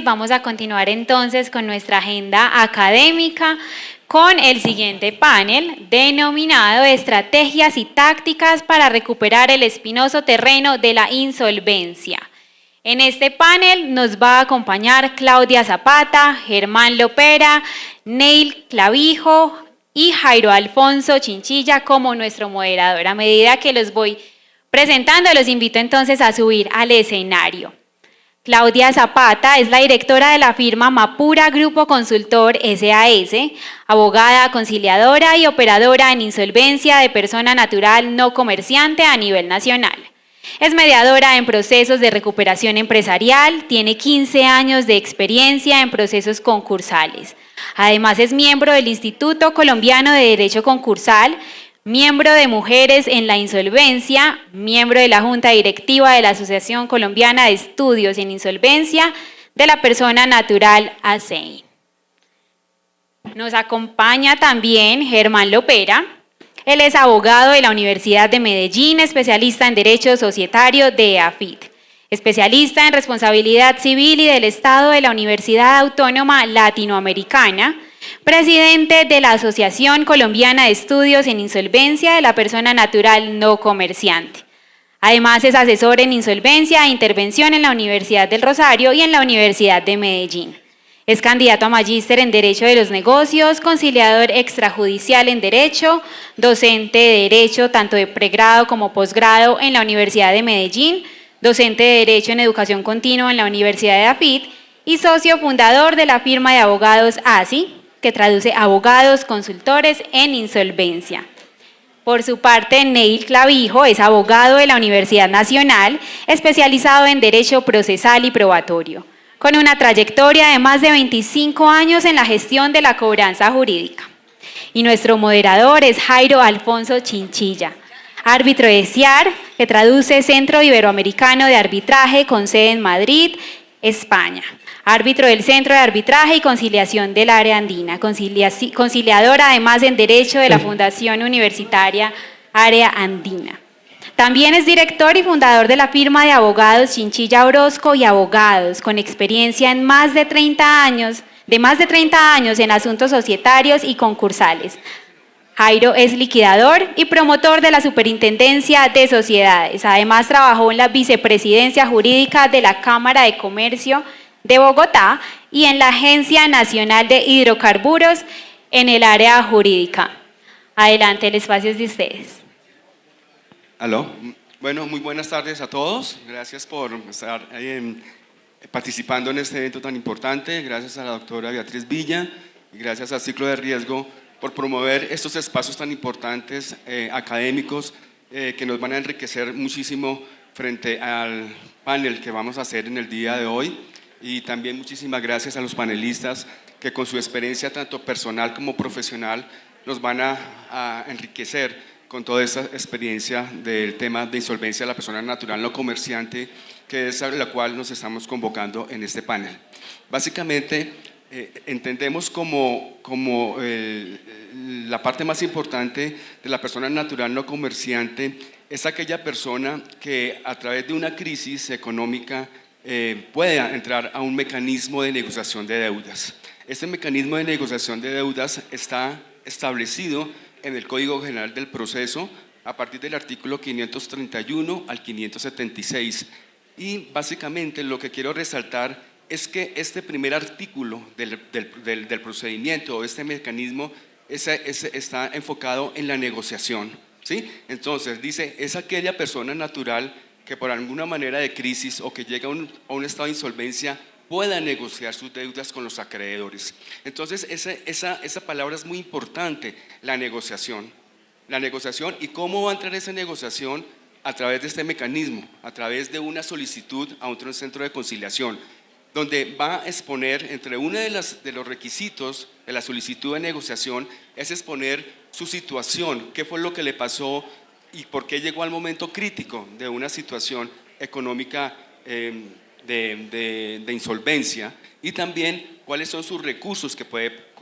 Vamos a continuar entonces con nuestra agenda académica con el siguiente panel denominado Estrategias y tácticas para recuperar el espinoso terreno de la insolvencia. En este panel nos va a acompañar Claudia Zapata, Germán Lopera, Neil Clavijo y Jairo Alfonso Chinchilla como nuestro moderador. A medida que los voy presentando, los invito entonces a subir al escenario. Claudia Zapata es la directora de la firma Mapura Grupo Consultor SAS, abogada, conciliadora y operadora en insolvencia de persona natural no comerciante a nivel nacional. Es mediadora en procesos de recuperación empresarial, tiene 15 años de experiencia en procesos concursales. Además es miembro del Instituto Colombiano de Derecho Concursal, miembro de Mujeres en la Insolvencia, miembro de la Junta Directiva de la Asociación Colombiana de Estudios en Insolvencia de la Persona Natural ASEIN. Nos acompaña también Germán Lopera. Él es abogado de la Universidad de Medellín, especialista en Derecho Societario de AFIT, especialista en Responsabilidad Civil y del Estado de la Universidad Autónoma Latinoamericana, presidente de la Asociación Colombiana de Estudios en Insolvencia de la Persona Natural no comerciante. Además es asesor en insolvencia e intervención en la Universidad del Rosario y en la Universidad de Medellín. Es candidato a magíster en Derecho de los Negocios, conciliador extrajudicial en Derecho, docente de Derecho tanto de pregrado como posgrado en la Universidad de Medellín, docente de Derecho en Educación Continua en la Universidad de AFIT y socio fundador de la firma de abogados ASI, que traduce abogados consultores en insolvencia. Por su parte, Neil Clavijo es abogado de la Universidad Nacional, especializado en Derecho Procesal y Probatorio, con una trayectoria de más de 25 años en la gestión de la cobranza jurídica. Y nuestro moderador es Jairo Alfonso Chinchilla, árbitro de CIAR, que traduce Centro Iberoamericano de Arbitraje con sede en Madrid, España. Árbitro del Centro de Arbitraje y Conciliación del Área Andina, conciliador además en Derecho de la Fundación Universitaria Área Andina. También es director y fundador de la firma de abogados Chinchilla Orozco y Abogados, con experiencia en más de 30 años en asuntos societarios y concursales. Jairo es liquidador y promotor de la Superintendencia de Sociedades. Además trabajó en la Vicepresidencia Jurídica de la Cámara de Comercio de Bogotá y en la Agencia Nacional de Hidrocarburos en el área jurídica. Adelante, el espacio es de ustedes. Aló. Bueno, muy buenas tardes a todos. Gracias por estar participando en este evento tan importante. Gracias a la doctora Beatriz Villa y gracias al Ciclo de Riesgo por promover estos espacios tan importantes académicos que nos van a enriquecer muchísimo frente al panel que vamos a hacer en el día de hoy. Y también muchísimas gracias a los panelistas que con su experiencia tanto personal como profesional nos van a enriquecer con toda esta experiencia del tema de insolvencia de la persona natural no comerciante, que es a la cual nos estamos convocando en este panel. Básicamente, entendemos como la parte más importante de la persona natural no comerciante es aquella persona que a través de una crisis económica pueda entrar a un mecanismo de negociación de deudas. Este mecanismo de negociación de deudas está establecido en el Código General del Proceso a partir del artículo 531 al 576 y básicamente lo que quiero resaltar es que este primer artículo del procedimiento o este mecanismo está enfocado en la negociación, ¿sí? Entonces dice, es aquella persona natural que por alguna manera de crisis o que llega a un estado de insolvencia pueda negociar sus deudas con los acreedores. Entonces esa palabra es muy importante, la negociación. La negociación y cómo va a entrar esa negociación a través de este mecanismo, a través de una solicitud a otro centro de conciliación, donde va a exponer entre uno de los requisitos de la solicitud de negociación es exponer su situación, qué fue lo que le pasó y por qué llegó al momento crítico de una situación económica de insolvencia y también cuáles son sus recursos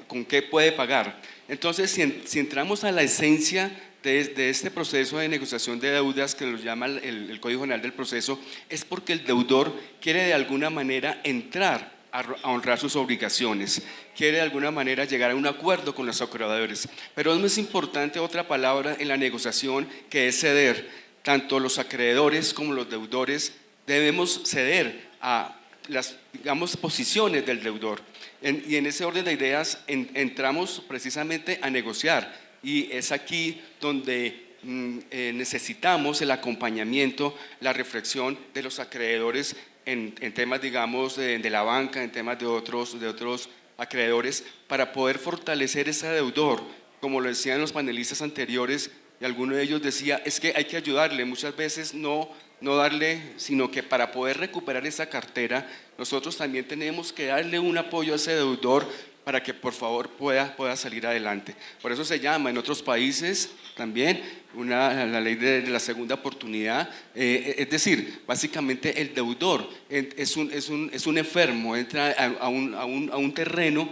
con qué puede pagar. Entonces, si entramos a la esencia de este proceso de negociación de deudas que lo llama el Código General del Proceso, es porque el deudor quiere de alguna manera entrar a honrar sus obligaciones, quiere de alguna manera llegar a un acuerdo con los acreedores. Pero es más importante otra palabra en la negociación, que es ceder. Tanto los acreedores como los deudores debemos ceder a las, digamos, posiciones del deudor. Y en ese orden de ideas entramos precisamente a negociar, y es aquí donde necesitamos el acompañamiento, la reflexión de los acreedores en temas, digamos, de la banca, en temas de otros acreedores, para poder fortalecer ese deudor. Como lo decían los panelistas anteriores, y alguno de ellos decía, es que hay que ayudarle, muchas veces no darle, sino que para poder recuperar esa cartera, nosotros también tenemos que darle un apoyo a ese deudor para que por favor pueda salir adelante. Por eso se llama en otros países también la ley de la segunda oportunidad, es decir, básicamente el deudor es un enfermo, entra a un terreno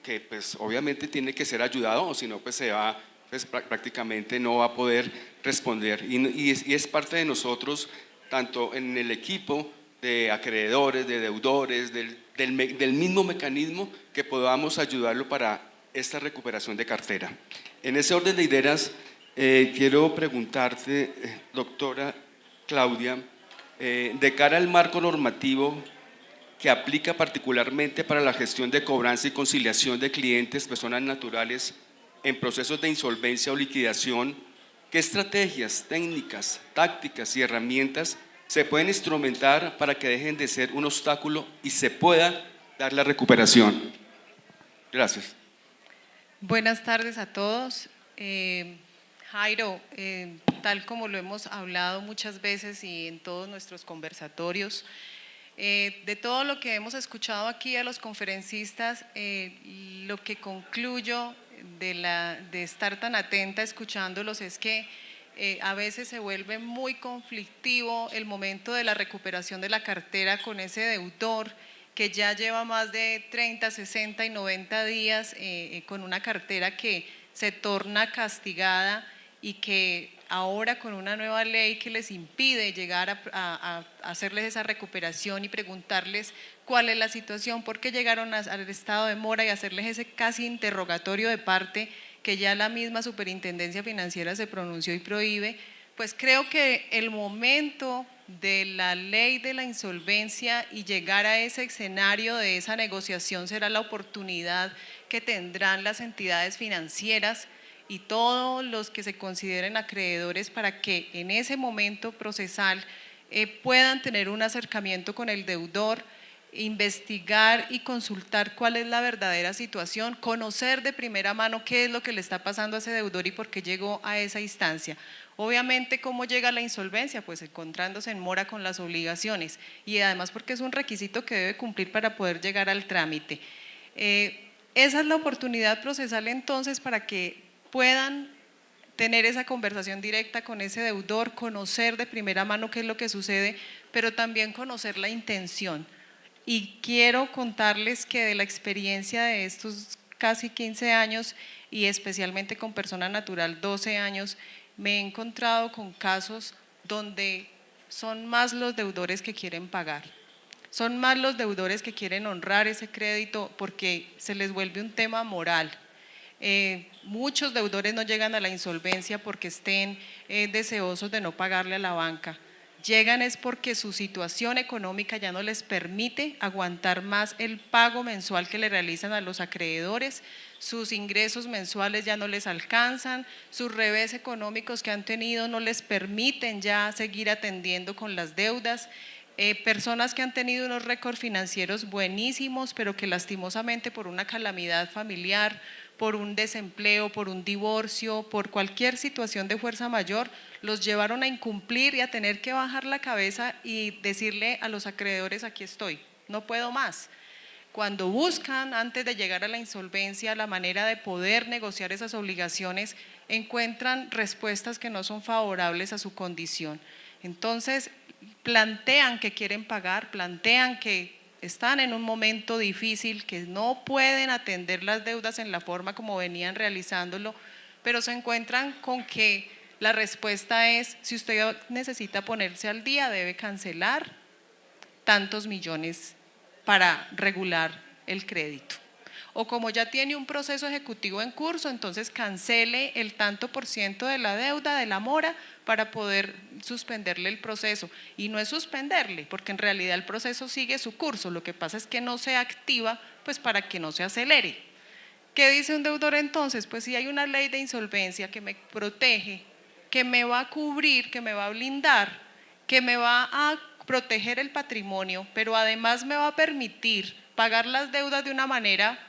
que pues obviamente tiene que ser ayudado, o si no pues se va, pues prácticamente no va a poder responder, y es parte de nosotros, tanto en el equipo de acreedores, de deudores, del mismo mecanismo, que podamos ayudarlo para esta recuperación de cartera. En ese orden de ideas, quiero preguntarte, doctora Claudia, de cara al marco normativo que aplica particularmente para la gestión de cobranza y conciliación de clientes, personas naturales, en procesos de insolvencia o liquidación, ¿qué estrategias, técnicas, tácticas y herramientas se pueden instrumentar para que dejen de ser un obstáculo y se pueda dar la recuperación? Gracias. Buenas tardes a todos. Jairo, tal como lo hemos hablado muchas veces y en todos nuestros conversatorios, de todo lo que hemos escuchado aquí a los conferencistas, lo que concluyo de estar tan atenta escuchándolos es que a veces se vuelve muy conflictivo el momento de la recuperación de la cartera con ese deudor que ya lleva más de 30, 60 y 90 días con una cartera que se torna castigada, y que ahora con una nueva ley que les impide llegar a hacerles esa recuperación y preguntarles cuál es la situación, por qué llegaron al estado de mora, y hacerles ese casi interrogatorio de parte que ya la misma Superintendencia Financiera se pronunció y prohíbe, pues creo que el momento de la ley de la insolvencia y llegar a ese escenario de esa negociación será la oportunidad que tendrán las entidades financieras y todos los que se consideren acreedores para que en ese momento procesal puedan tener un acercamiento con el deudor, investigar y consultar cuál es la verdadera situación, conocer de primera mano qué es lo que le está pasando a ese deudor y por qué llegó a esa instancia. Obviamente, ¿cómo llega a la insolvencia? Pues encontrándose en mora con las obligaciones, y además porque es un requisito que debe cumplir para poder llegar al trámite. Esa es la oportunidad procesal entonces para que puedan tener esa conversación directa con ese deudor, conocer de primera mano qué es lo que sucede, pero también conocer la intención. Y quiero contarles que de la experiencia de estos casi 15 años y especialmente con persona natural 12 años, me he encontrado con casos donde son más los deudores que quieren pagar. Son más los deudores que quieren honrar ese crédito porque se les vuelve un tema moral. Muchos deudores no llegan a la insolvencia porque estén deseosos de no pagarle a la banca. Llegan es porque su situación económica ya no les permite aguantar más el pago mensual que le realizan a los acreedores, sus ingresos mensuales ya no les alcanzan, sus revés económicos que han tenido no les permiten ya seguir atendiendo con las deudas. Personas que han tenido unos récords financieros buenísimos, pero que lastimosamente por una calamidad familiar, por un desempleo, por un divorcio, por cualquier situación de fuerza mayor, los llevaron a incumplir y a tener que bajar la cabeza y decirle a los acreedores: aquí estoy, no puedo más. Cuando buscan, antes de llegar a la insolvencia, la manera de poder negociar esas obligaciones, encuentran respuestas que no son favorables a su condición. Entonces, plantean que quieren pagar, plantean que están en un momento difícil, que no pueden atender las deudas en la forma como venían realizándolo, pero se encuentran con que la respuesta es: si usted necesita ponerse al día, debe cancelar tantos millones para regular el crédito. O como ya tiene un proceso ejecutivo en curso, entonces cancele el tanto por ciento de la deuda, de la mora, para poder suspenderle el proceso. Y no es suspenderle, porque en realidad el proceso sigue su curso, lo que pasa es que no se activa pues para que no se acelere. ¿Qué dice un deudor entonces? Pues si hay una ley de insolvencia que me protege, que me va a cubrir, que me va a blindar, que me va a proteger el patrimonio, pero además me va a permitir pagar las deudas de una manera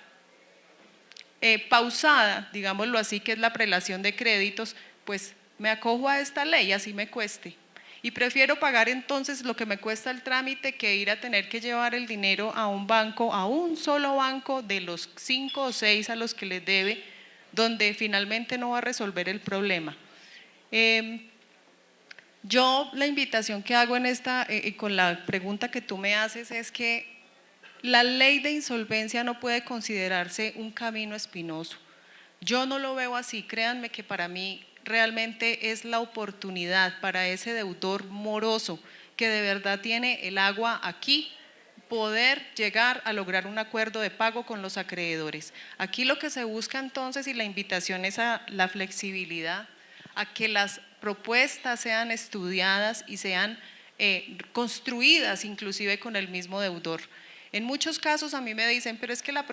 pausada, digámoslo así, que es la prelación de créditos, pues me acojo a esta ley, así me cueste. Y prefiero pagar entonces lo que me cuesta el trámite que ir a tener que llevar el dinero a un banco, a un solo banco de los 5 o 6 a los que les debe, donde finalmente no va a resolver el problema. Yo la invitación que hago en esta, con la pregunta que tú me haces es que la ley de insolvencia no puede considerarse un camino espinoso. Yo no lo veo así, créanme que para mí realmente es la oportunidad para ese deudor moroso que de verdad tiene el agua aquí, poder llegar a lograr un acuerdo de pago con los acreedores. Aquí lo que se busca entonces, y la invitación es a la flexibilidad, a que las propuestas sean estudiadas y sean construidas inclusive con el mismo deudor. En muchos casos a mí me dicen, pero es que la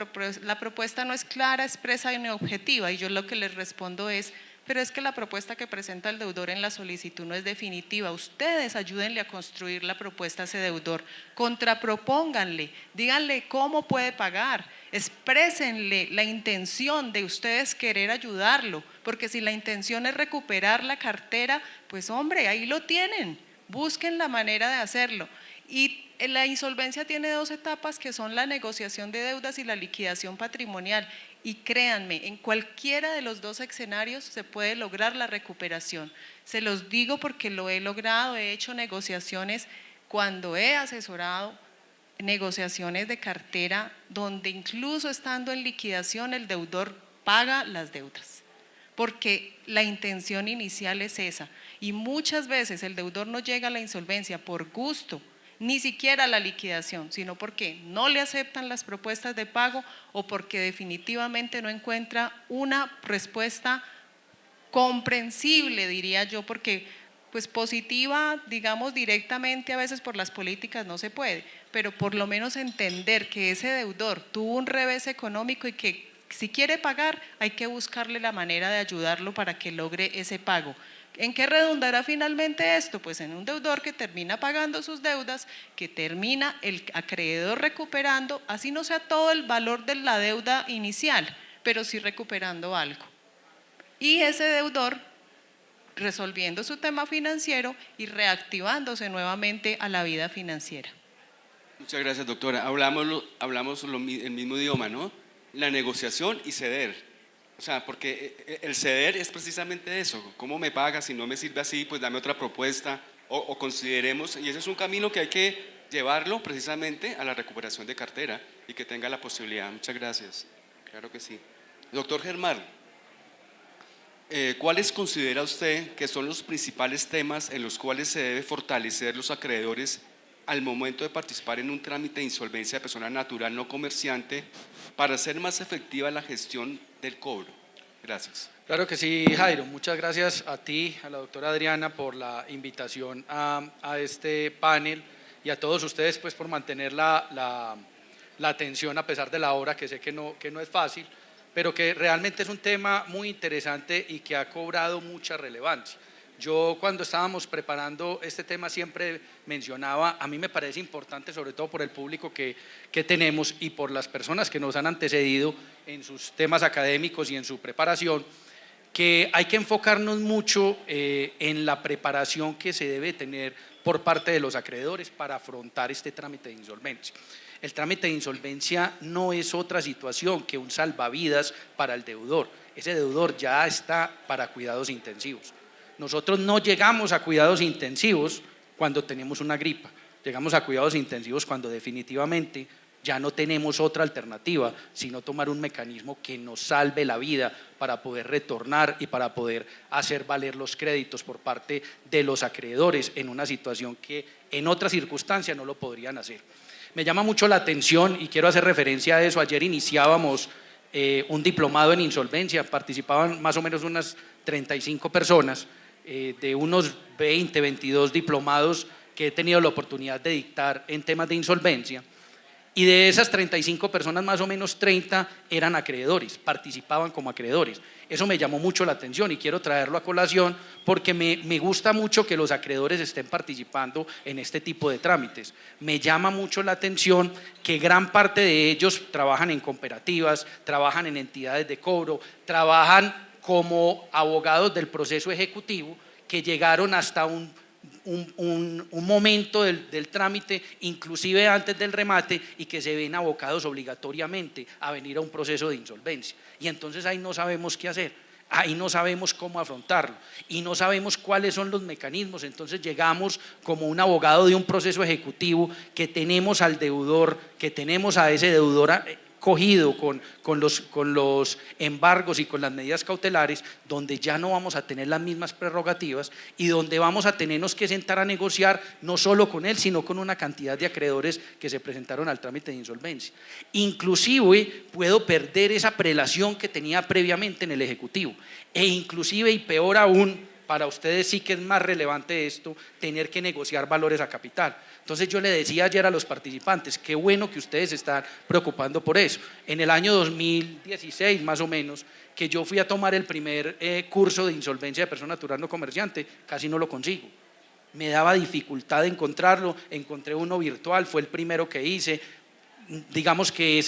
propuesta no es clara, expresa ni objetiva, y yo lo que les respondo es, pero es que la propuesta que presenta el deudor en la solicitud no es definitiva. Ustedes ayúdenle a construir la propuesta a ese deudor, contrapropónganle, díganle cómo puede pagar, exprésenle la intención de ustedes querer ayudarlo, porque si la intención es recuperar la cartera, pues hombre, ahí lo tienen, busquen la manera de hacerlo. Y la insolvencia tiene 2 etapas que son la negociación de deudas y la liquidación patrimonial. Y créanme, en cualquiera de los 2 escenarios se puede lograr la recuperación. Se los digo porque lo he logrado, he hecho negociaciones cuando he asesorado, negociaciones de cartera donde incluso estando en liquidación el deudor paga las deudas. Porque la intención inicial es esa. Y muchas veces el deudor no llega a la insolvencia por gusto, ni siquiera la liquidación, sino porque no le aceptan las propuestas de pago o porque definitivamente no encuentra una respuesta comprensible, diría yo, porque pues positiva, digamos directamente a veces por las políticas no se puede, pero por lo menos entender que ese deudor tuvo un revés económico y que si quiere pagar hay que buscarle la manera de ayudarlo para que logre ese pago. ¿En qué redundará finalmente esto? Pues en un deudor que termina pagando sus deudas, que termina el acreedor recuperando, así no sea todo el valor de la deuda inicial, pero sí recuperando algo. Y ese deudor resolviendo su tema financiero y reactivándose nuevamente a la vida financiera. Muchas gracias, doctora. Hablamos el mismo idioma, ¿no? La negociación y ceder. O sea, porque el ceder es precisamente eso. ¿Cómo me pagas? Si no me sirve así, pues dame otra propuesta o consideremos. Y ese es un camino que hay que llevarlo precisamente a la recuperación de cartera y que tenga la posibilidad. Muchas gracias. Claro que sí. Doctor Germán, ¿cuáles considera usted que son los principales temas en los cuales se debe fortalecer los acreedores al momento de participar en un trámite de insolvencia de persona natural no comerciante para hacer más efectiva la gestión del cobro? Gracias. Claro que sí, Jairo. Muchas gracias a ti, a la doctora Adriana, por la invitación a este panel y a todos ustedes pues, por mantener la atención a pesar de la hora, que sé que no es fácil, pero que realmente es un tema muy interesante y que ha cobrado mucha relevancia. Yo cuando estábamos preparando este tema siempre mencionaba, a mí me parece importante, sobre todo por el público que tenemos y por las personas que nos han antecedido en sus temas académicos y en su preparación, que hay que enfocarnos mucho en la preparación que se debe tener por parte de los acreedores para afrontar este trámite de insolvencia. El trámite de insolvencia no es otra situación que un salvavidas para el deudor. Ese deudor ya está para cuidados intensivos. Nosotros no llegamos a cuidados intensivos cuando tenemos una gripa, llegamos a cuidados intensivos cuando definitivamente ya no tenemos otra alternativa sino tomar un mecanismo que nos salve la vida para poder retornar y para poder hacer valer los créditos por parte de los acreedores en una situación que en otra circunstancia no lo podrían hacer. Me llama mucho la atención y quiero hacer referencia a eso. Ayer iniciábamos un diplomado en insolvencia, participaban más o menos unas 35 personas, de unos 20, 22 diplomados que he tenido la oportunidad de dictar en temas de insolvencia. Y de esas 35 personas, más o menos 30 eran acreedores, participaban como acreedores. Eso me llamó mucho la atención y quiero traerlo a colación porque me gusta mucho que los acreedores estén participando en este tipo de trámites. Me llama mucho la atención que gran parte de ellos trabajan en cooperativas, trabajan en entidades de cobro, trabajan como abogados del proceso ejecutivo que llegaron hasta un momento del trámite, inclusive antes del remate, y que se ven abocados obligatoriamente a venir a un proceso de insolvencia. Y entonces ahí no sabemos qué hacer, ahí no sabemos cómo afrontarlo y no sabemos cuáles son los mecanismos. Entonces llegamos como un abogado de un proceso ejecutivo que tenemos al deudor, que tenemos a ese deudor cogido con los embargos y con las medidas cautelares, donde ya no vamos a tener las mismas prerrogativas y donde vamos a tenernos que sentar a negociar no solo con él, sino con una cantidad de acreedores que se presentaron al trámite de insolvencia. Inclusive puedo perder esa prelación que tenía previamente en el Ejecutivo e inclusive, y peor aún, para ustedes sí que es más relevante esto, tener que negociar valores a capital. Entonces yo le decía ayer a los participantes, qué bueno que ustedes se están preocupando por eso. En el año 2016 más o menos, que yo fui a tomar el primer curso de insolvencia de persona natural no comerciante, casi no lo consigo. Me daba dificultad de encontrarlo, encontré uno virtual, fue el primero que hice. Digamos que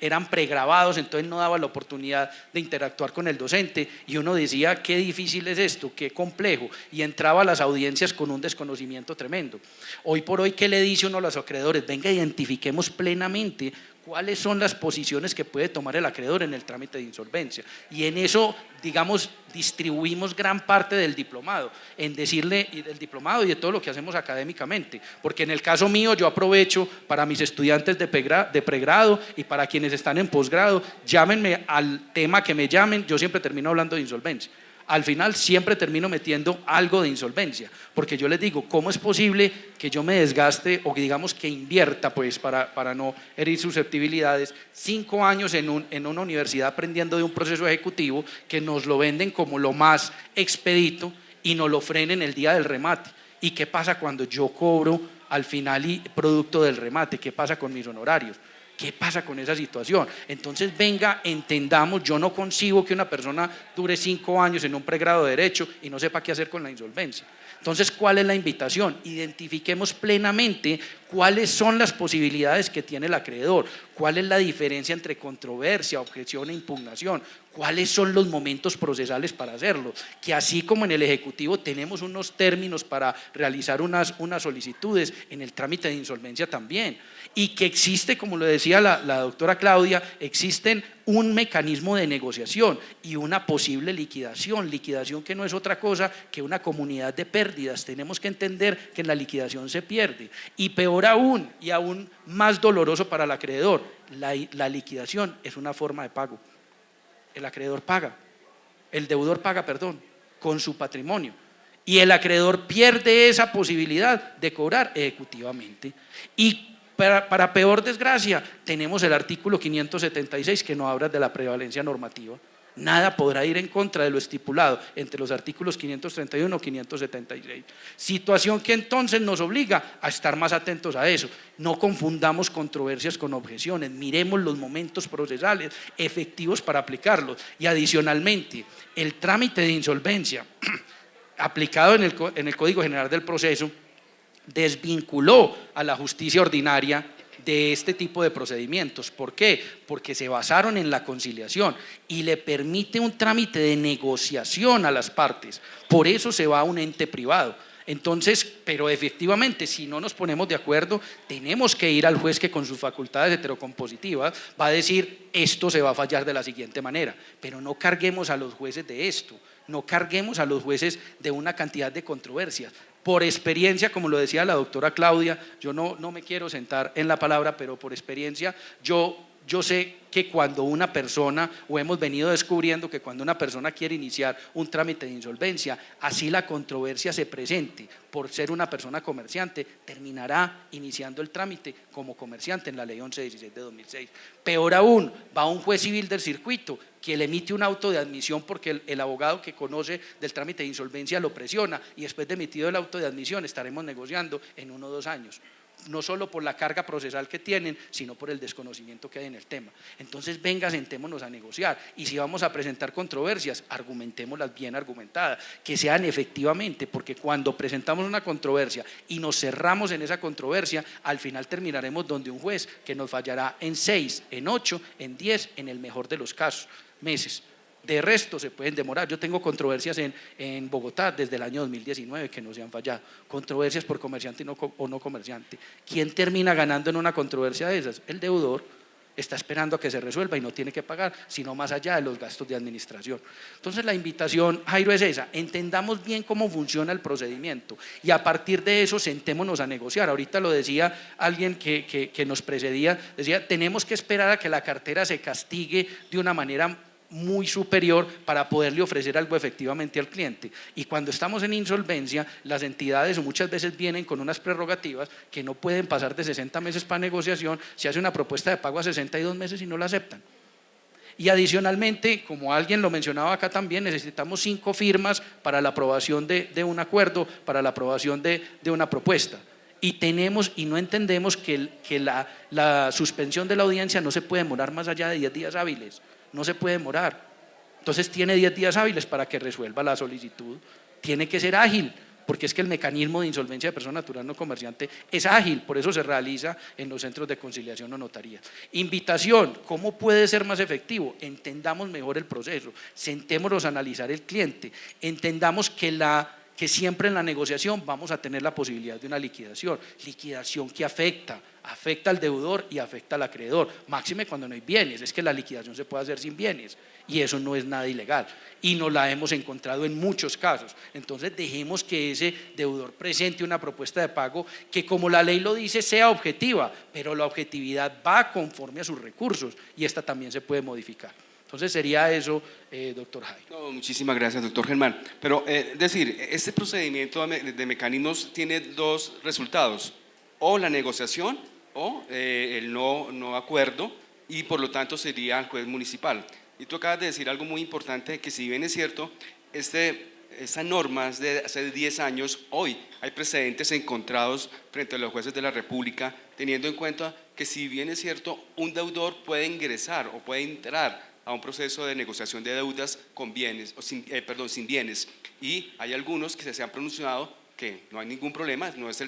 eran pregrabados, entonces no daba la oportunidad de interactuar con el docente y uno decía qué difícil es esto, qué complejo, y entraba a las audiencias con un desconocimiento tremendo. Hoy por hoy, ¿qué le dice uno a los acreedores? Venga, identifiquemos plenamente cuáles son las posiciones que puede tomar el acreedor en el trámite de insolvencia, y en eso, digamos, distribuimos gran parte del diplomado, en decirle, y del diplomado y de todo lo que hacemos académicamente, porque en el caso mío yo aprovecho para mis estudiantes de pregrado y para quienes están en posgrado, llámenme al tema que me llamen, yo siempre termino hablando de insolvencia. Al final siempre termino metiendo algo de insolvencia, porque yo les digo, ¿cómo es posible que yo me desgaste o que digamos que invierta, pues para no herir susceptibilidades, 5 años en una universidad aprendiendo de un proceso ejecutivo que nos lo venden como lo más expedito y nos lo frenen el día del remate? ¿Y qué pasa cuando yo cobro al final y producto del remate? ¿Qué pasa con mis honorarios? ¿Qué pasa con esa situación? Entonces, venga, entendamos, yo no concibo que una persona dure 5 años en un pregrado de Derecho y no sepa qué hacer con la insolvencia. Entonces, ¿cuál es la invitación? Identifiquemos plenamente cuáles son las posibilidades que tiene el acreedor, cuál es la diferencia entre controversia, objeción e impugnación, cuáles son los momentos procesales para hacerlo, que así como en el Ejecutivo tenemos unos términos para realizar unas solicitudes, en el trámite de insolvencia también, y que existe, como lo decía la doctora Claudia, existen un mecanismo de negociación y una posible liquidación que no es otra cosa que una comunidad de pérdidas. Tenemos que entender que en la liquidación se pierde, y peor aún, y aún más doloroso para el acreedor, la liquidación es una forma de pago. El acreedor paga, el deudor paga, perdón, con su patrimonio, y el acreedor pierde esa posibilidad de cobrar ejecutivamente. Y para peor desgracia, tenemos el artículo 576 que nos habla de la prevalencia normativa. Nada podrá ir en contra de lo estipulado entre los artículos 531 y 576. Situación que entonces nos obliga a estar más atentos a eso. No confundamos controversias con objeciones, miremos los momentos procesales efectivos para aplicarlos. Y adicionalmente, el trámite de insolvencia aplicado en el Código General del Proceso desvinculó a la justicia ordinaria de este tipo de procedimientos. ¿Por qué? Porque se basaron en la conciliación y le permite un trámite de negociación a las partes. Por eso se va a un ente privado. Entonces, pero efectivamente, si no nos ponemos de acuerdo, tenemos que ir al juez que con sus facultades heterocompositivas va a decir, esto se va a fallar de la siguiente manera, pero no carguemos a los jueces de esto, no carguemos a los jueces de una cantidad de controversias. Por experiencia, como lo decía la doctora Claudia, yo no me quiero sentar en la palabra, pero por experiencia yo Yo sé que cuando una persona, o hemos venido descubriendo que cuando una persona quiere iniciar un trámite de insolvencia, así la controversia se presente por ser una persona comerciante, terminará iniciando el trámite como comerciante en la ley 1116 de 2006. Peor aún, va a un juez civil del circuito que le emite un auto de admisión porque el abogado que conoce del trámite de insolvencia lo presiona, y después de emitido el auto de admisión estaremos negociando en 1 o 2 años. No solo por la carga procesal que tienen, sino por el desconocimiento que hay en el tema. Entonces, venga, sentémonos a negociar, y si vamos a presentar controversias, argumentémoslas bien argumentadas, que sean efectivamente, porque cuando presentamos una controversia y nos cerramos en esa controversia, al final terminaremos donde un juez que nos fallará en 6, en 8, en 10, en el mejor de los casos, meses. De resto se pueden demorar. Yo tengo controversias en Bogotá desde el año 2019 que no se han fallado, controversias por comerciante o no comerciante. ¿Quién termina ganando en una controversia de esas? El deudor. Está esperando a que se resuelva y no tiene que pagar, sino más allá de los gastos de administración. Entonces la invitación, Jairo, es esa: entendamos bien cómo funciona el procedimiento y a partir de eso sentémonos a negociar. Ahorita lo decía alguien que nos precedía, decía, tenemos que esperar a que la cartera se castigue de una manera muy superior para poderle ofrecer algo efectivamente al cliente. Y cuando estamos en insolvencia, las entidades muchas veces vienen con unas prerrogativas que no pueden pasar de 60 meses para negociación. Se hace una propuesta de pago a 62 meses y no la aceptan. Y adicionalmente, como alguien lo mencionaba acá también, necesitamos 5 firmas para la aprobación de un acuerdo, para la aprobación de una propuesta. Y no entendemos que la suspensión de la audiencia no se puede demorar más allá de 10 días hábiles. No se puede demorar. Entonces tiene 10 días hábiles para que resuelva la solicitud. Tiene que ser ágil, porque es que el mecanismo de insolvencia de persona natural no comerciante es ágil, por eso se realiza en los centros de conciliación o notaría. Invitación: ¿cómo puede ser más efectivo? Entendamos mejor el proceso, sentémonos a analizar el cliente, entendamos que siempre en la negociación vamos a tener la posibilidad de una liquidación que afecta al deudor y afecta al acreedor, máxime cuando no hay bienes. Es que la liquidación se puede hacer sin bienes y eso no es nada ilegal, y nos la hemos encontrado en muchos casos. Entonces dejemos que ese deudor presente una propuesta de pago que, como la ley lo dice, sea objetiva, pero la objetividad va conforme a sus recursos y esta también se puede modificar. Entonces sería eso, doctor Jairo. No, muchísimas gracias, doctor Germán. Pero decir, este procedimiento de mecanismos tiene 2 resultados: o la negociación o el no acuerdo, y por lo tanto sería el juez municipal. Y tú acabas de decir algo muy importante, que si bien es cierto, esta norma es de hace 10 años, hoy hay precedentes encontrados frente a los jueces de la República, teniendo en cuenta que si bien es cierto, un deudor puede ingresar o puede entrar a un proceso de negociación de deudas con bienes, sin bienes, y hay algunos que se han pronunciado que no hay ningún problema, no es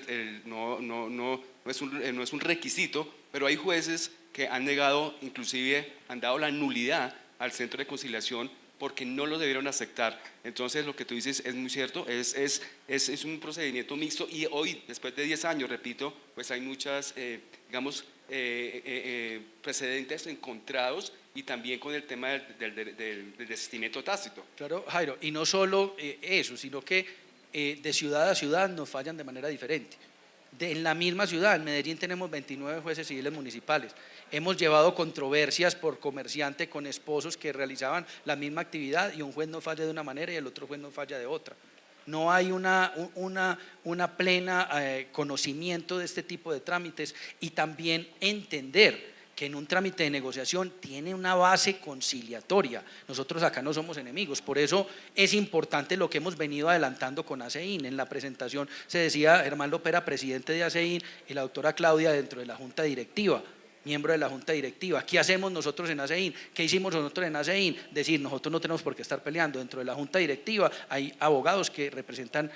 un requisito, pero hay jueces que han negado, inclusive han dado la nulidad al centro de conciliación porque no lo debieron aceptar. Entonces lo que tú dices es muy cierto, es un procedimiento mixto, y hoy, después de 10 años, repito, pues hay muchas, precedentes encontrados, y también con el tema del desistimiento tácito. Claro, Jairo, y no solo eso, sino que de ciudad a ciudad nos fallan de manera diferente. En la misma ciudad, en Medellín, tenemos 29 jueces civiles municipales. Hemos llevado controversias por comerciante con esposos que realizaban la misma actividad, y un juez nos falla de una manera y el otro juez nos falla de otra. No hay una plena conocimiento de este tipo de trámites, y también entender que en un trámite de negociación tiene una base conciliatoria. Nosotros acá no somos enemigos, por eso es importante lo que hemos venido adelantando con ACEIN. En la presentación se decía Germán Lopera, presidente de ACEIN, y la doctora Claudia dentro de la junta directiva, miembro de la junta directiva. ¿Qué hacemos nosotros en ACEIN? ¿Qué hicimos nosotros en ACEIN? Decir, nosotros no tenemos por qué estar peleando. Dentro de la junta directiva hay abogados que representan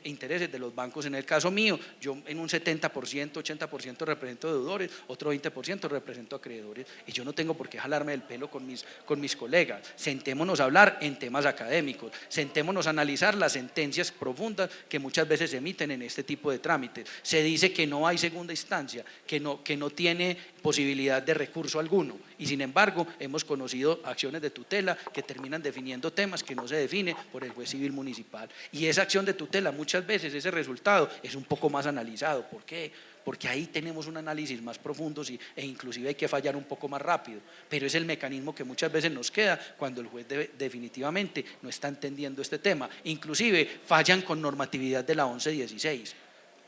intereses de los bancos. En el caso mío, yo en un 70%, 80% represento deudores, otro 20% represento acreedores, y yo no tengo por qué jalarme del pelo con mis colegas. Sentémonos a hablar en temas académicos, sentémonos a analizar las sentencias profundas que muchas veces se emiten en este tipo de trámites. Se dice que no hay segunda instancia, que no tiene posibilidad de recurso alguno. Y sin embargo, hemos conocido acciones de tutela que terminan definiendo temas que no se define por el juez civil municipal. Y esa acción de tutela, muchas veces ese resultado es un poco más analizado. ¿Por qué? Porque ahí tenemos un análisis más profundo e inclusive hay que fallar un poco más rápido, pero es el mecanismo que muchas veces nos queda cuando el juez definitivamente no está entendiendo este tema. Inclusive fallan con normatividad de la 1116,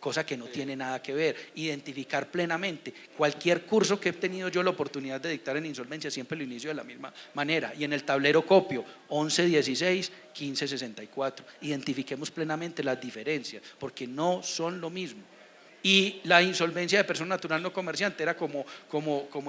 cosa que no tiene nada que ver. Identificar plenamente cualquier curso que he tenido yo la oportunidad de dictar en insolvencia, siempre lo inicio de la misma manera, y en el tablero copio 1116, 1564, identifiquemos plenamente las diferencias, porque no son lo mismo. Y la insolvencia de persona natural no comerciante era como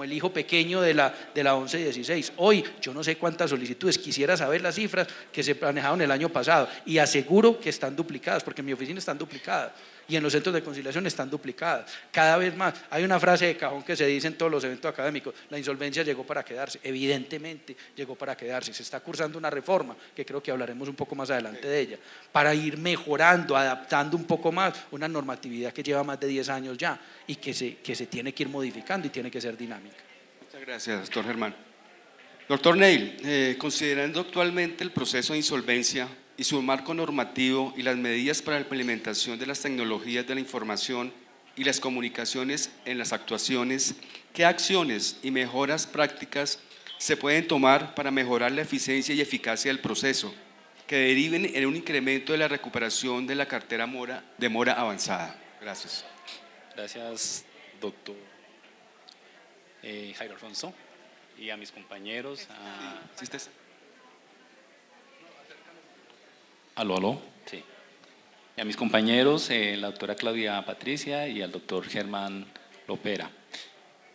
el hijo pequeño de la 1116. Hoy yo no sé cuántas solicitudes, quisiera saber las cifras que se manejaron el año pasado y aseguro que están duplicadas, porque en mi oficina están duplicadas y en los centros de conciliación están duplicadas. Cada vez más, hay una frase de cajón que se dice en todos los eventos académicos: la insolvencia llegó para quedarse. Evidentemente llegó para quedarse. Se está cursando una reforma, que creo que hablaremos un poco más adelante de ella, para ir mejorando, adaptando un poco más una normatividad que lleva más de 10 años ya y que se tiene que ir modificando y tiene que ser dinámica. Muchas gracias, doctor Germán. Doctor Neil, considerando actualmente el proceso de insolvencia y su marco normativo y las medidas para la implementación de las tecnologías de la información y las comunicaciones en las actuaciones, ¿qué acciones y mejoras prácticas se pueden tomar para mejorar la eficiencia y eficacia del proceso, que deriven en un incremento de la recuperación de la cartera de mora avanzada? Gracias. Gracias, doctor Jairo Alfonso, y a mis compañeros. Aló. Sí. Y a mis compañeros, la doctora Claudia Patricia y al doctor Germán Lopera.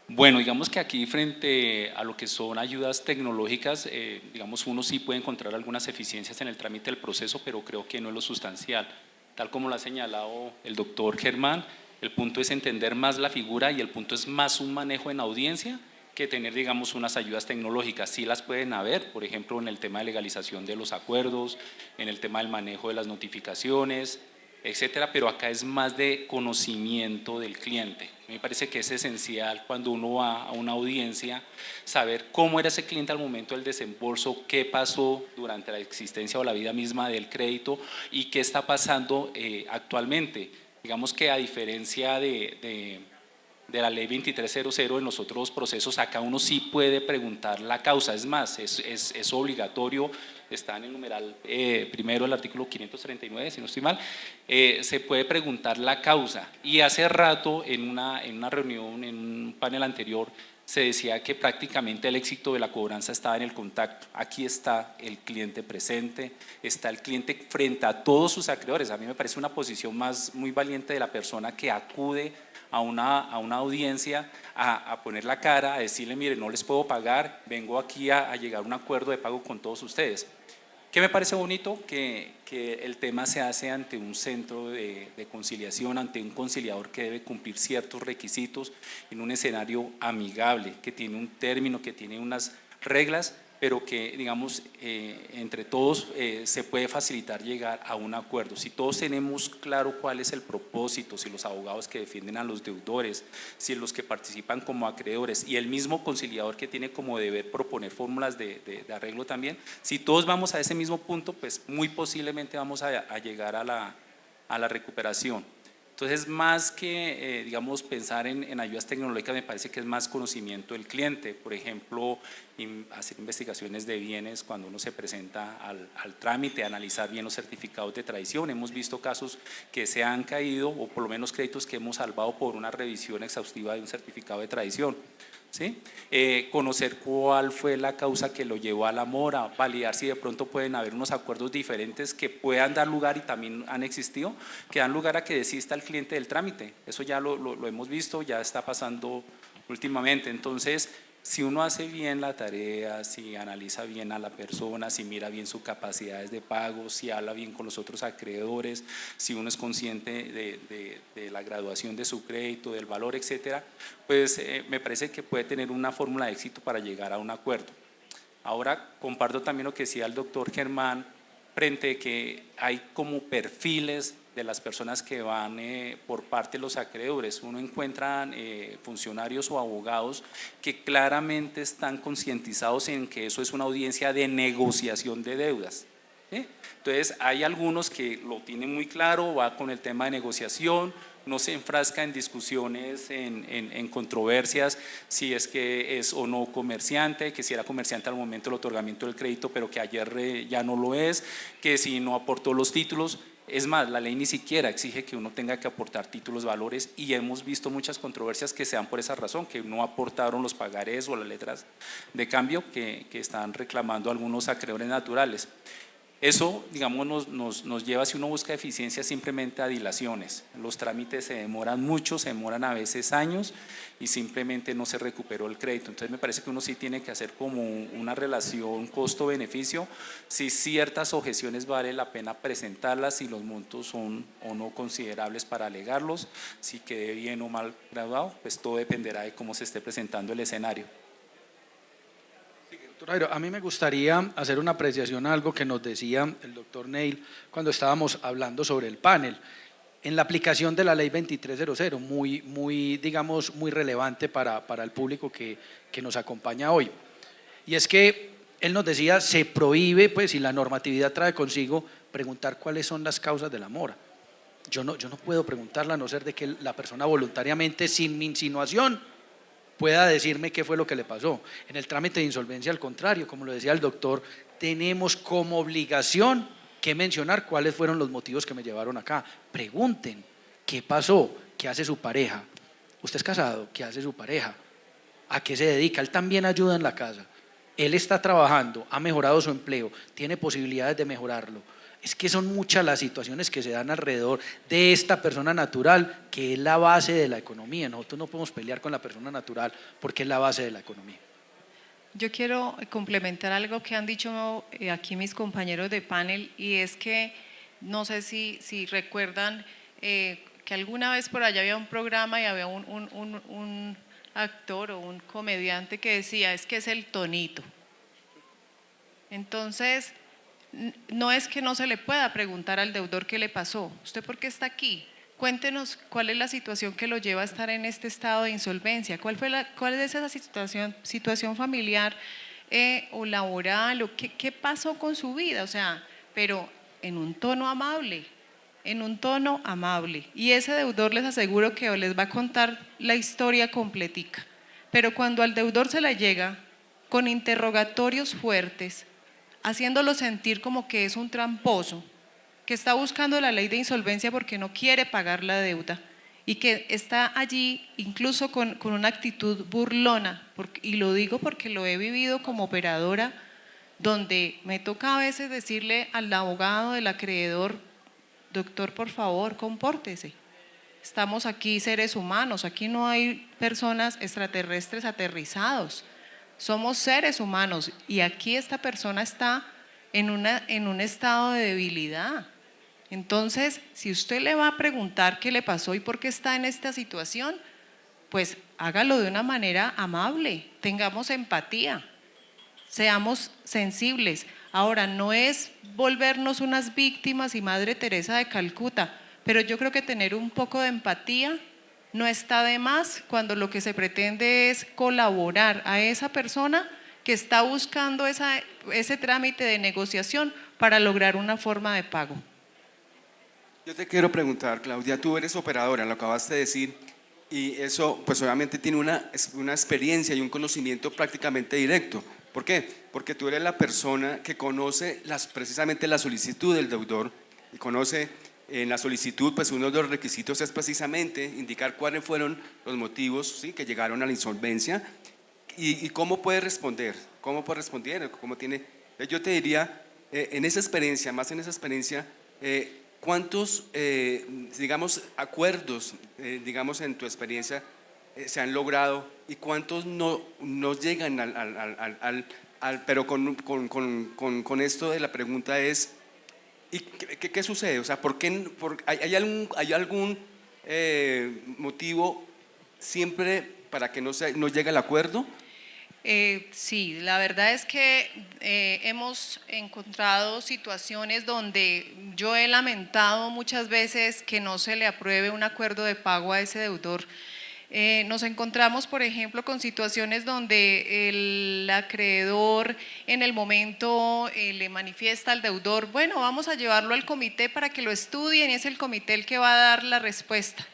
Bueno, digamos que aquí frente a lo que son ayudas tecnológicas, digamos uno sí puede encontrar algunas eficiencias en el trámite del proceso, pero creo que no es lo sustancial. Tal como lo ha señalado el doctor Germán, el punto es entender más la figura y el punto es más un manejo en audiencia que tener, digamos, unas ayudas tecnológicas. Sí las pueden haber, por ejemplo, en el tema de legalización de los acuerdos, en el tema del manejo de las notificaciones, etcétera, pero acá es más de conocimiento del cliente. Me parece que es esencial cuando uno va a una audiencia saber cómo era ese cliente al momento del desembolso, qué pasó durante la existencia o la vida misma del crédito y qué está pasando actualmente. Digamos que a diferencia de la ley 2300 en los otros procesos, acá uno sí puede preguntar la causa. Es más, es obligatorio, está en el numeral primero del artículo 539, si no estoy mal, se puede preguntar la causa. Y hace rato en una reunión, en un panel anterior, se decía que prácticamente el éxito de la cobranza estaba en el contacto. Aquí está el cliente presente, está el cliente frente a todos sus acreedores. A mí me parece una posición muy valiente de la persona que acude a una audiencia a poner la cara, a decirle: mire, no les puedo pagar, vengo aquí a llegar a un acuerdo de pago con todos ustedes. ¿Qué me parece bonito? Que el tema se hace ante un centro de conciliación, ante un conciliador que debe cumplir ciertos requisitos en un escenario amigable, que tiene un término, que tiene unas reglas, pero que, digamos, entre todos se puede facilitar llegar a un acuerdo. Si todos tenemos claro cuál es el propósito, si los abogados que defienden a los deudores, si los que participan como acreedores y el mismo conciliador que tiene como deber proponer fórmulas de arreglo también, si todos vamos a ese mismo punto, pues muy posiblemente vamos a llegar a la recuperación. Entonces, más que, digamos, pensar en ayudas tecnológicas, me parece que es más conocimiento del cliente. Por ejemplo, hacer investigaciones de bienes cuando uno se presenta al trámite, analizar bien los certificados de tradición. Hemos visto casos que se han caído, o por lo menos créditos que hemos salvado por una revisión exhaustiva de un certificado de tradición. ¿Sí? Conocer cuál fue la causa que lo llevó a la mora, validar si de pronto pueden haber unos acuerdos diferentes que puedan dar lugar, y también han existido, que dan lugar a que desista el cliente del trámite. Eso ya lo hemos visto, ya está pasando últimamente. Entonces, si uno hace bien la tarea, si analiza bien a la persona, si mira bien sus capacidades de pago, si habla bien con los otros acreedores, si uno es consciente de la graduación de su crédito, del valor, etcétera, pues me parece que puede tener una fórmula de éxito para llegar a un acuerdo. Ahora comparto también lo que decía el doctor Germán frente a que hay como perfiles de las personas que van por parte de los acreedores. Uno encuentra funcionarios o abogados que claramente están concientizados en que eso es una audiencia de negociación de deudas. Entonces hay algunos que lo tienen muy claro, va con el tema de negociación, no se enfrasca en discusiones, en controversias, si es que es o no comerciante, que si era comerciante al momento del otorgamiento del crédito, pero que ayer ya no lo es, que si no aportó los títulos. Es más, la ley ni siquiera exige que uno tenga que aportar títulos, valores, y hemos visto muchas controversias que se dan por esa razón, que no aportaron los pagarés o las letras de cambio que están reclamando algunos acreedores naturales. Eso, digamos, nos lleva, si uno busca eficiencia, simplemente a dilaciones. Los trámites se demoran mucho, se demoran a veces años y simplemente no se recuperó el crédito. Entonces me parece que uno sí tiene que hacer como una relación costo-beneficio, si ciertas objeciones vale la pena presentarlas, si los montos son o no considerables para alegarlos, si quede bien o mal graduado, pues todo dependerá de cómo se esté presentando el escenario. Doctor Jairo, a mí me gustaría hacer una apreciación a algo que nos decía el doctor Neil cuando estábamos hablando sobre el panel. En la aplicación de la ley 2300, digamos, muy relevante para el público que nos acompaña hoy. Y es que él nos decía, se prohíbe, pues, y la normatividad trae consigo, preguntar cuáles son las causas de la mora. Yo no puedo preguntarla a no ser de que la persona voluntariamente, sin mi insinuación, pueda decirme qué fue lo que le pasó. En el trámite de insolvencia, al contrario, como lo decía el doctor, tenemos como obligación que mencionar cuáles fueron los motivos que me llevaron acá. Pregunten, ¿qué pasó? ¿Qué hace su pareja? ¿Usted es casado? ¿Qué hace su pareja? ¿A qué se dedica? Él también ayuda en la casa. Él está trabajando, ha mejorado su empleo, tiene posibilidades de mejorarlo. Es que son muchas las situaciones que se dan alrededor de esta persona natural, que es la base de la economía. Nosotros no podemos pelear con la persona natural porque es la base de la economía. Yo quiero complementar algo que han dicho aquí mis compañeros de panel, y es que no sé si recuerdan que alguna vez por allá había un programa y había un actor o un comediante que decía, es que es el tonito. Entonces, no es que no se le pueda preguntar al deudor qué le pasó. ¿Usted por qué está aquí? Cuéntenos cuál es la situación que lo lleva a estar en este estado de insolvencia. ¿Cuál es esa situación familiar o laboral? O qué pasó con su vida? O sea, pero en un tono amable, Y ese deudor, les aseguro que les va a contar la historia completica. Pero cuando al deudor se le llega con interrogatorios fuertes, haciéndolo sentir como que es un tramposo, que está buscando la ley de insolvencia porque no quiere pagar la deuda y que está allí incluso con una actitud burlona, y lo digo porque lo he vivido como operadora, donde me toca a veces decirle al abogado del acreedor, doctor, por favor, compórtese. Estamos aquí seres humanos, aquí no hay personas extraterrestres aterrizados. Somos seres humanos y aquí esta persona está en un estado de debilidad. Entonces, si usted le va a preguntar qué le pasó y por qué está en esta situación, pues hágalo de una manera amable, tengamos empatía, seamos sensibles. Ahora, no es volvernos unas víctimas y Madre Teresa de Calcuta, pero yo creo que tener un poco de empatía no está de más cuando lo que se pretende es colaborar a esa persona que está buscando ese trámite de negociación para lograr una forma de pago. Yo te quiero preguntar, Claudia, tú eres operadora, lo acabaste de decir, y eso pues obviamente tiene una experiencia y un conocimiento prácticamente directo. ¿Por qué? Porque tú eres la persona que conoce precisamente la solicitud del deudor y conoce en la solicitud, pues uno de los requisitos es precisamente indicar cuáles fueron los motivos, ¿sí?, que llegaron a la insolvencia y cómo puede responder, yo te diría, en esa experiencia, ¿cuántos, digamos, acuerdos, digamos, en tu experiencia se han logrado y cuántos no llegan pero con esto de la pregunta es, ¿y qué sucede? O sea, ¿hay algún motivo siempre para que no llegue al acuerdo? Sí, la verdad es que hemos encontrado situaciones donde yo he lamentado muchas veces que no se le apruebe un acuerdo de pago a ese deudor. Nos encontramos, por ejemplo, con situaciones donde el acreedor en el momento le manifiesta al deudor, bueno, vamos a llevarlo al comité para que lo estudien y es el comité el que va a dar la respuesta.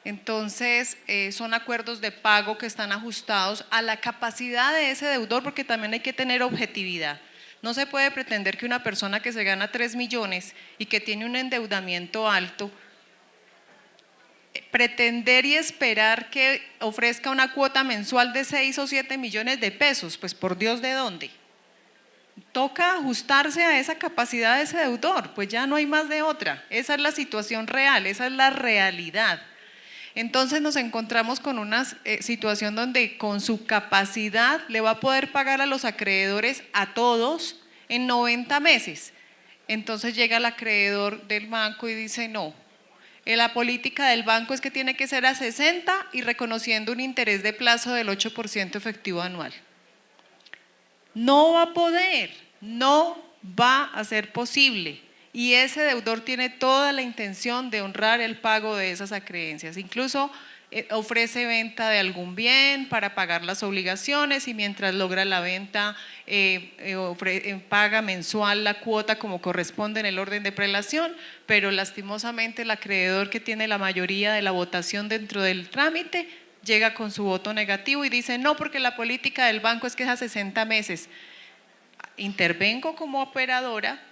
Entonces, son acuerdos de pago que están ajustados a la capacidad de ese deudor, porque también hay que tener objetividad. No se puede pretender que una persona que se gana 3 millones y que tiene un endeudamiento alto, pretender y esperar que ofrezca una cuota mensual de 6 o 7 millones de pesos, pues por Dios, ¿de dónde? Toca ajustarse a esa capacidad de ese deudor, pues ya no hay más de otra. Esa es la situación real, esa es la realidad. Entonces nos encontramos con una situación donde con su capacidad le va a poder pagar a los acreedores a todos en 90 meses. Entonces llega el acreedor del banco y dice no, la política del banco es que tiene que ser a 60 y reconociendo un interés de plazo del 8% efectivo anual. No va a poder, no va a ser posible. Y ese deudor tiene toda la intención de honrar el pago de esas acreencias. Incluso ofrece venta de algún bien para pagar las obligaciones y mientras logra la venta paga mensual la cuota como corresponde en el orden de prelación, pero lastimosamente el acreedor que tiene la mayoría de la votación dentro del trámite llega con su voto negativo y dice no, porque la política del banco es que es a 60 meses. Intervengo como operadora.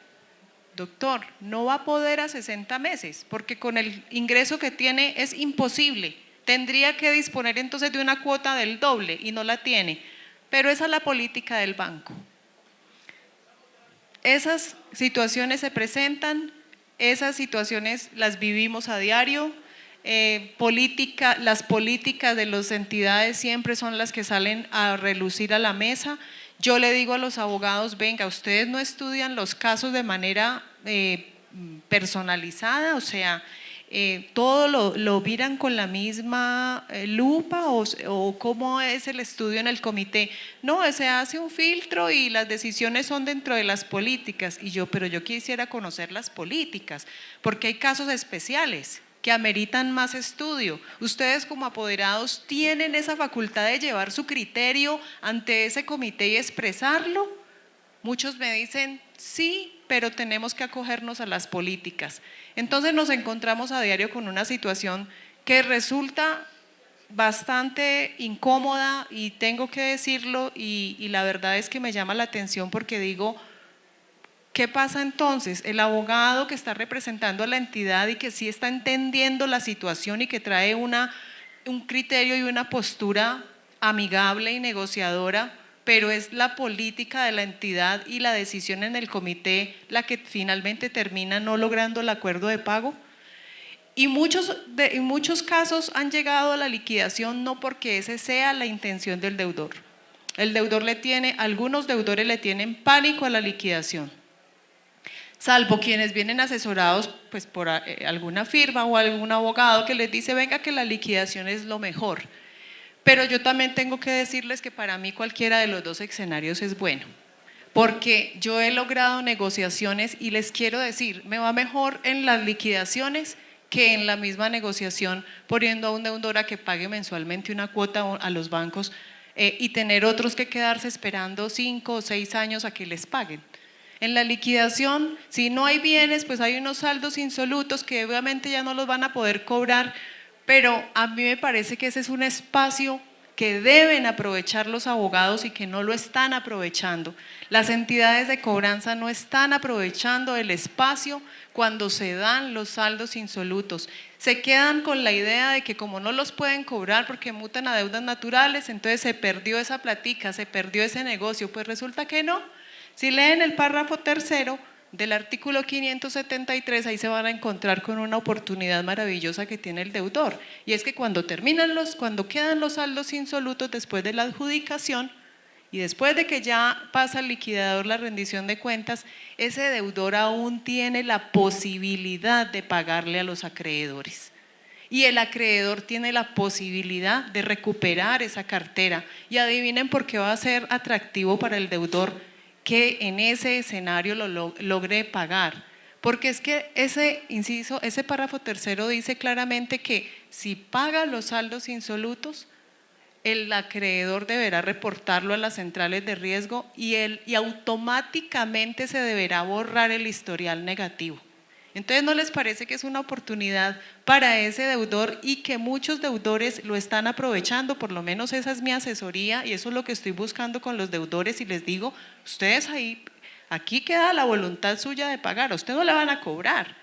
Doctor, no va a poder a 60 meses porque con el ingreso que tiene es imposible. Tendría que disponer entonces de una cuota del doble y no la tiene. Pero esa es la política del banco. Esas situaciones se presentan, esas situaciones las vivimos a diario. Las políticas de las entidades siempre son las que salen a relucir a la mesa. Yo le digo a los abogados, venga, ustedes no estudian los casos de manera personalizada, o sea, todo lo miran con la misma lupa o cómo es el estudio en el comité. No, se hace un filtro y las decisiones son dentro de las políticas. Pero yo quisiera conocer las políticas, porque hay casos especiales que ameritan más estudio. Ustedes como apoderados tienen esa facultad de llevar su criterio ante ese comité y expresarlo. Muchos me dicen, sí, pero tenemos que acogernos a las políticas. Entonces nos encontramos a diario con una situación que resulta bastante incómoda y tengo que decirlo y la verdad es que me llama la atención porque digo, ¿qué pasa entonces? El abogado que está representando a la entidad y que sí está entendiendo la situación y que trae un criterio y una postura amigable y negociadora, pero es la política de la entidad y la decisión en el comité la que finalmente termina no logrando el acuerdo de pago. Y en muchos casos han llegado a la liquidación no porque esa sea la intención del deudor. Algunos deudores le tienen pánico a la liquidación, salvo quienes vienen asesorados pues, por alguna firma o algún abogado que les dice venga que la liquidación es lo mejor. Pero yo también tengo que decirles que para mí cualquiera de los dos escenarios es bueno, porque yo he logrado negociaciones y les quiero decir, me va mejor en las liquidaciones que en la misma negociación poniendo a un deudor a que pague mensualmente una cuota a los bancos y tener otros que quedarse esperando 5 o 6 años a que les paguen. En la liquidación, si no hay bienes, pues hay unos saldos insolutos que obviamente ya no los van a poder cobrar, pero a mí me parece que ese es un espacio que deben aprovechar los abogados y que no lo están aprovechando. Las entidades de cobranza no están aprovechando el espacio cuando se dan los saldos insolutos. Se quedan con la idea de que como no los pueden cobrar porque mutan a deudas naturales, entonces se perdió esa platica, se perdió ese negocio. Pues resulta que no. Si leen el párrafo tercero del artículo 573, ahí se van a encontrar con una oportunidad maravillosa que tiene el deudor. Y es que cuando quedan los saldos insolutos después de la adjudicación y después de que ya pasa al liquidador la rendición de cuentas, ese deudor aún tiene la posibilidad de pagarle a los acreedores. y el acreedor tiene la posibilidad de recuperar esa cartera. Y adivinen por qué va a ser atractivo para el deudor que en ese escenario lo logre pagar. Porque es que ese inciso, ese párrafo tercero dice claramente que si paga los saldos insolutos, el acreedor deberá reportarlo a las centrales de riesgo y automáticamente se deberá borrar el historial negativo. Entonces, ¿no les parece que es una oportunidad para ese deudor y que muchos deudores lo están aprovechando? Por lo menos esa es mi asesoría y eso es lo que estoy buscando con los deudores y les digo, ustedes aquí queda la voluntad suya de pagar, a usted no le van a cobrar,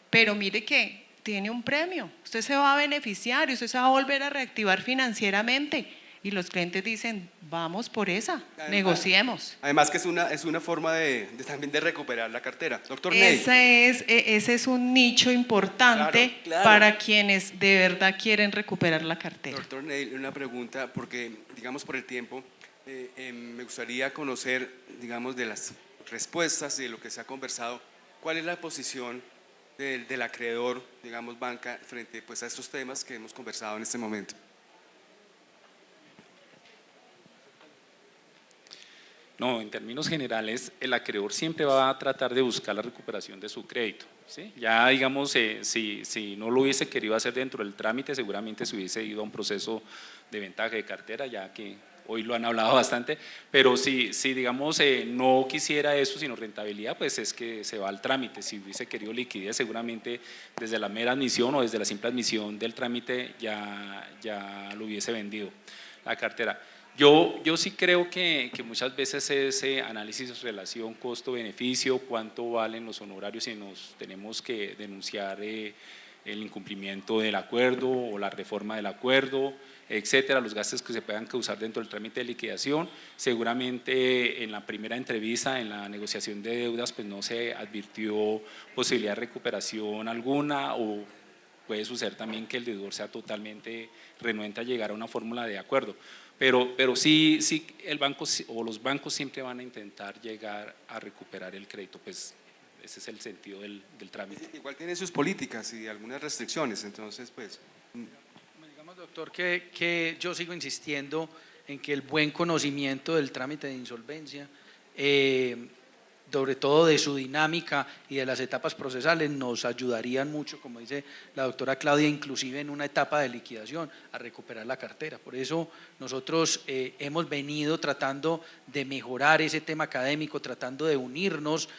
pero mire que tiene un premio, usted se va a beneficiar y usted se va a volver a reactivar financieramente. Y los clientes dicen, vamos por esa, negociemos. Además que es una forma también de recuperar la cartera. Doctor Ney. Ese es un nicho importante claro. para quienes de verdad quieren recuperar la cartera. Doctor Ney, una pregunta, porque digamos por el tiempo, me gustaría conocer, digamos, de las respuestas y de lo que se ha conversado, ¿cuál es la posición del acreedor, digamos, banca, frente pues, a estos temas que hemos conversado en este momento? No, en términos generales, el acreedor siempre va a tratar de buscar la recuperación de su crédito, ¿sí? Ya digamos, si no lo hubiese querido hacer dentro del trámite, seguramente se hubiese ido a un proceso de ventaja de cartera, ya que hoy lo han hablado bastante, pero si digamos no quisiera eso, sino rentabilidad, pues es que se va al trámite. Si hubiese querido liquidez, seguramente desde la mera admisión o desde la simple admisión del trámite ya lo hubiese vendido la cartera. Yo sí creo que muchas veces ese análisis relación costo-beneficio, cuánto valen los honorarios si nos tenemos que denunciar el incumplimiento del acuerdo o la reforma del acuerdo, etcétera, los gastos que se puedan causar dentro del trámite de liquidación. Seguramente en la primera entrevista, en la negociación de deudas, pues no se advirtió posibilidad de recuperación alguna, o puede suceder también que el deudor sea totalmente renuente a llegar a una fórmula de acuerdo. Pero sí el banco o los bancos siempre van a intentar llegar a recuperar el crédito, pues ese es el sentido del trámite. Igual tienen sus políticas y algunas restricciones, entonces pues… Digamos, doctor, que yo sigo insistiendo en que el buen conocimiento del trámite de insolvencia, sobre todo de su dinámica y de las etapas procesales, nos ayudarían mucho, como dice la doctora Claudia, inclusive en una etapa de liquidación, a recuperar la cartera. Por eso nosotros hemos venido tratando de mejorar ese tema académico, tratando de unirnos.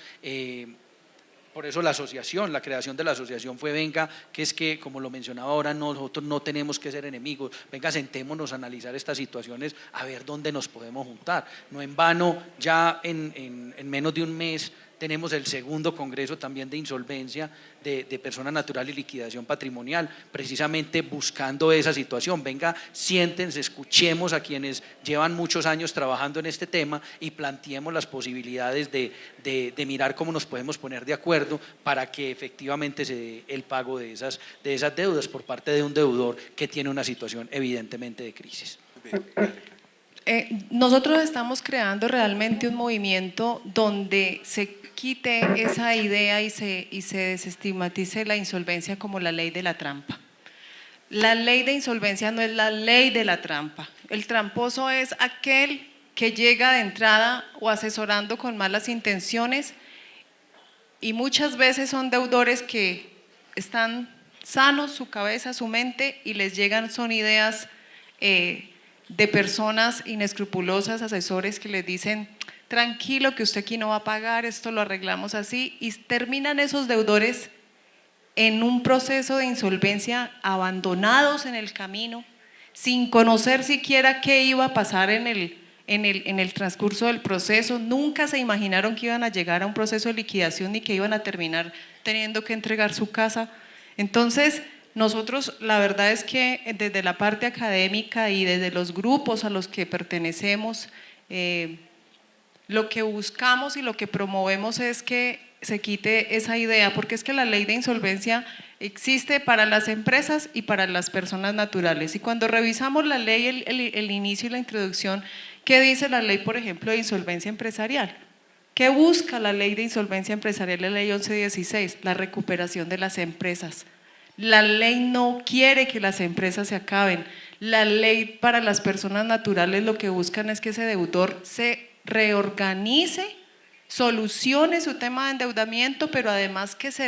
Por eso la asociación, la creación de la asociación fue venga, que es que, como lo mencionaba ahora, nosotros no tenemos que ser enemigos, venga, sentémonos a analizar estas situaciones, a ver dónde nos podemos juntar. No en vano, ya en menos de un mes tenemos el segundo congreso también de insolvencia de persona natural y liquidación patrimonial, precisamente buscando esa situación. Venga, siéntense, escuchemos a quienes llevan muchos años trabajando en este tema y planteemos las posibilidades de mirar cómo nos podemos poner de acuerdo para que efectivamente se dé el pago de esas deudas por parte de un deudor que tiene una situación evidentemente de crisis. Nosotros estamos creando realmente un movimiento donde se quite esa idea y se desestigmatice la insolvencia como la ley de la trampa. La ley de insolvencia no es la ley de la trampa. El tramposo es aquel que llega de entrada o asesorando con malas intenciones y muchas veces son deudores que están sanos, su cabeza, su mente, y les llegan son ideas de personas inescrupulosas, asesores que les dicen tranquilo que usted aquí no va a pagar, esto lo arreglamos así, y terminan esos deudores en un proceso de insolvencia abandonados en el camino, sin conocer siquiera qué iba a pasar en el transcurso del proceso. Nunca se imaginaron que iban a llegar a un proceso de liquidación ni que iban a terminar teniendo que entregar su casa. Entonces, nosotros la verdad es que desde la parte académica y desde los grupos a los que pertenecemos, lo que buscamos y lo que promovemos es que se quite esa idea, porque es que la ley de insolvencia existe para las empresas y para las personas naturales. Y cuando revisamos la ley, el inicio y la introducción, ¿qué dice la ley, por ejemplo, de insolvencia empresarial? ¿Qué busca la ley de insolvencia empresarial, la ley 1116? La recuperación de las empresas. La ley no quiere que las empresas se acaben. La ley para las personas naturales lo que buscan es que ese deudor se reorganice, solucione su tema de endeudamiento, pero además que se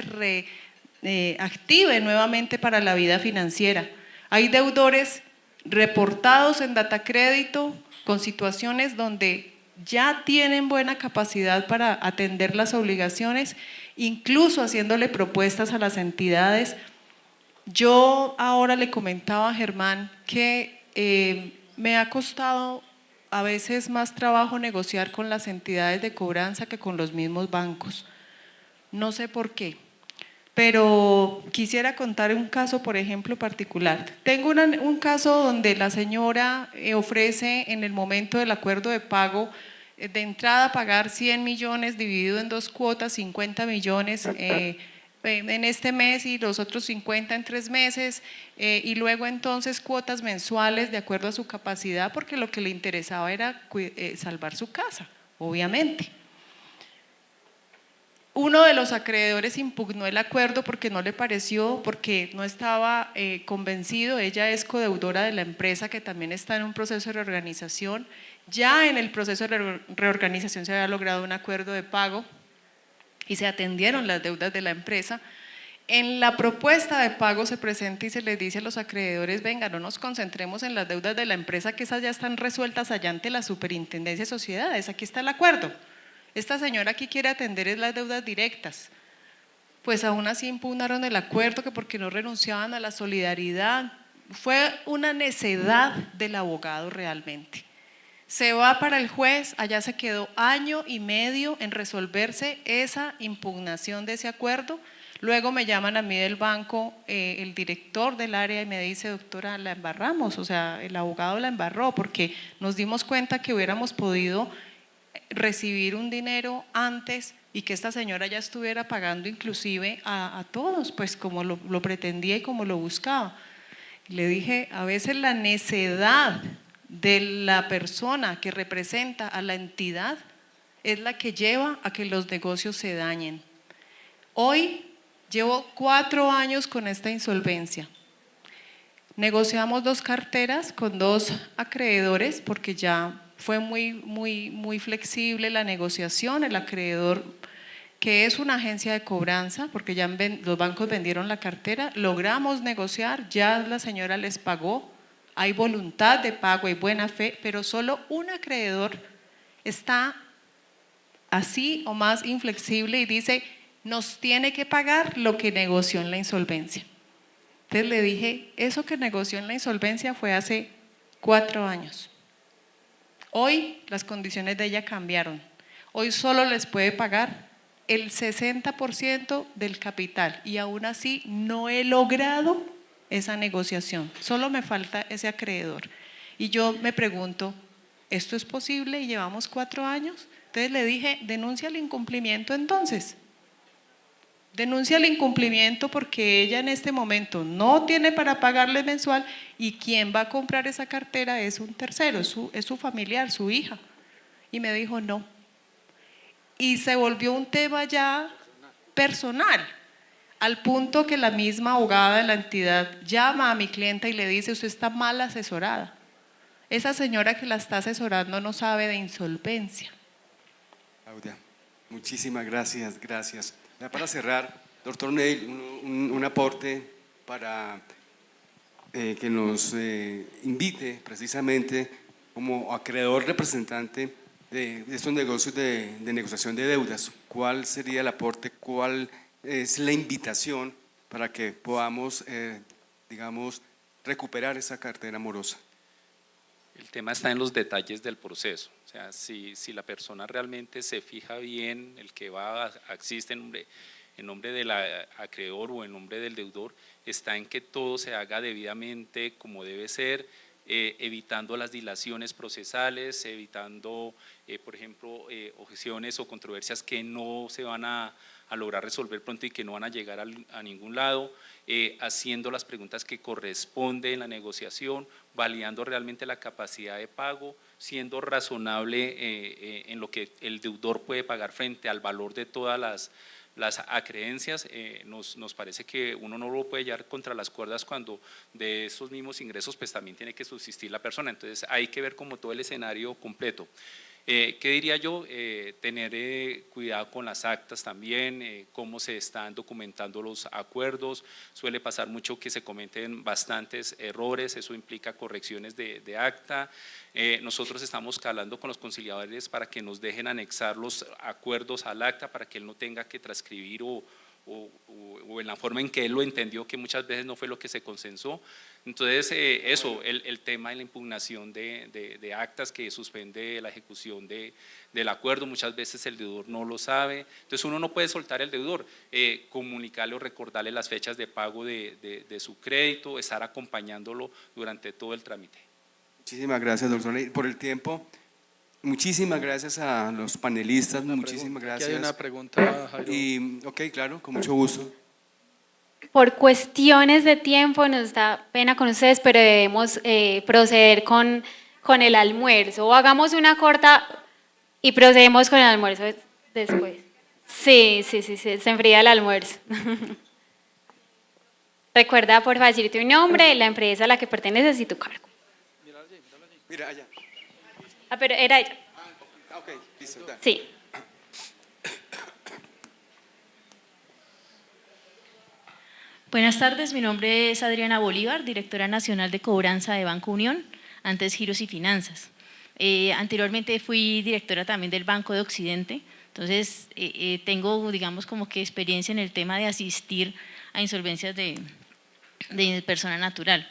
active nuevamente para la vida financiera. Hay deudores reportados en Datacrédito con situaciones donde ya tienen buena capacidad para atender las obligaciones, incluso haciéndole propuestas a las entidades. Yo ahora le comentaba a Germán que me ha costado a veces más trabajo negociar con las entidades de cobranza que con los mismos bancos. No sé por qué, pero quisiera contar un caso, por ejemplo, particular. Tengo un caso donde la señora ofrece en el momento del acuerdo de pago de entrada pagar 100 millones dividido en 2 cuotas, 50 millones en este mes y los otros 50 en 3 meses y luego entonces cuotas mensuales de acuerdo a su capacidad, porque lo que le interesaba era salvar su casa, obviamente. Uno de los acreedores impugnó el acuerdo porque no le pareció, porque no estaba convencido. Ella es codeudora de la empresa que también está en un proceso de reorganización. Ya en el proceso de reorganización se había logrado un acuerdo de pago y se atendieron las deudas de la empresa. En la propuesta de pago se presenta y se les dice a los acreedores: venga, no nos concentremos en las deudas de la empresa, que esas ya están resueltas allá ante la Superintendencia de Sociedades, aquí está el acuerdo. Esta señora aquí quiere atender es las deudas directas. Pues aún así impugnaron el acuerdo, que porque no renunciaban a la solidaridad. Fue una necedad del abogado realmente. Se va para el juez, allá se quedó año y medio en resolverse esa impugnación de ese acuerdo. Luego me llaman a mí del banco, el director del área, y me dice: doctora, la embarramos, o sea, el abogado la embarró, porque nos dimos cuenta que hubiéramos podido recibir un dinero antes y que esta señora ya estuviera pagando inclusive a todos, pues como lo pretendía y como lo buscaba. Le dije: a veces la necedad de la persona que representa a la entidad es la que lleva a que los negocios se dañen. Hoy llevo 4 años con esta insolvencia. Negociamos 2 carteras con 2 acreedores porque ya fue muy flexible la negociación. El acreedor, que es una agencia de cobranza, porque ya los bancos vendieron la cartera, logramos negociar, ya la señora les pagó, hay voluntad de pago, hay buena fe, pero solo un acreedor está así o más inflexible y dice: nos tiene que pagar lo que negoció en la insolvencia. Entonces le dije: eso que negoció en la insolvencia fue hace 4 años. Hoy las condiciones de ella cambiaron. Hoy solo les puede pagar el 60% del capital y aún así no he logrado esa negociación. Solo me falta ese acreedor. Y yo me pregunto: ¿esto es posible y llevamos 4 años? Entonces le dije: denuncia el incumplimiento entonces. Denuncia el incumplimiento porque ella en este momento no tiene para pagarle mensual y quien va a comprar esa cartera es un tercero, es su familiar, su hija. Y me dijo: no. Y se volvió un tema ya personal, al punto que la misma abogada de la entidad llama a mi clienta y le dice: usted está mal asesorada. Esa señora que la está asesorando no sabe de insolvencia. Claudia, muchísimas gracias. Ya para cerrar, doctor Neil, un aporte para que nos invite precisamente como acreedor representante de estos negocios de negociación de deudas. ¿Cuál sería el aporte? ¿Cuál es la invitación para que podamos, digamos, recuperar esa cartera morosa? El tema está en los detalles del proceso. O sea, si la persona realmente se fija bien, el que existe en nombre del acreedor o en nombre del deudor, está en que todo se haga debidamente como debe ser, evitando las dilaciones procesales, evitando, por ejemplo, objeciones o controversias que no se van a lograr resolver pronto y que no van a llegar a ningún lado, haciendo las preguntas que corresponden en la negociación, validando realmente la capacidad de pago, siendo razonable en lo que el deudor puede pagar frente al valor de todas las acreencias, nos parece que uno no lo puede llevar contra las cuerdas cuando de esos mismos ingresos pues también tiene que subsistir la persona, entonces hay que ver como todo el escenario completo. ¿Qué diría yo? Tener cuidado con las actas también, cómo se están documentando los acuerdos, suele pasar mucho que se cometen bastantes errores, eso implica correcciones de acta. Nosotros estamos hablando con los conciliadores para que nos dejen anexar los acuerdos al acta para que él no tenga que transcribir o en la forma en que él lo entendió, que muchas veces no fue lo que se consensó. Entonces, eso, el tema de la impugnación de actas que suspende la ejecución del acuerdo, muchas veces el deudor no lo sabe, entonces uno no puede soltar al deudor, comunicarle o recordarle las fechas de pago de su crédito, estar acompañándolo durante todo el trámite. Muchísimas gracias, doctor. Y por el tiempo, muchísimas gracias a los panelistas, muchísimas gracias. Aquí hay una pregunta, Jairo. Y, ok, claro, con mucho gusto. Por cuestiones de tiempo nos da pena con ustedes, pero debemos proceder con el almuerzo. O hagamos una corta y procedemos con el almuerzo después. Sí, se enfría el almuerzo. Recuerda, por favor, decir tu nombre, la empresa a la que perteneces y tu cargo. Mira allá. Ah, pero era ella. Ok, listo, dale. Sí. Buenas tardes, mi nombre es Adriana Bolívar, directora nacional de cobranza de Banco Unión, antes Giros y Finanzas. Anteriormente fui directora también del Banco de Occidente, entonces tengo, digamos, como que experiencia en el tema de asistir a insolvencias de persona natural.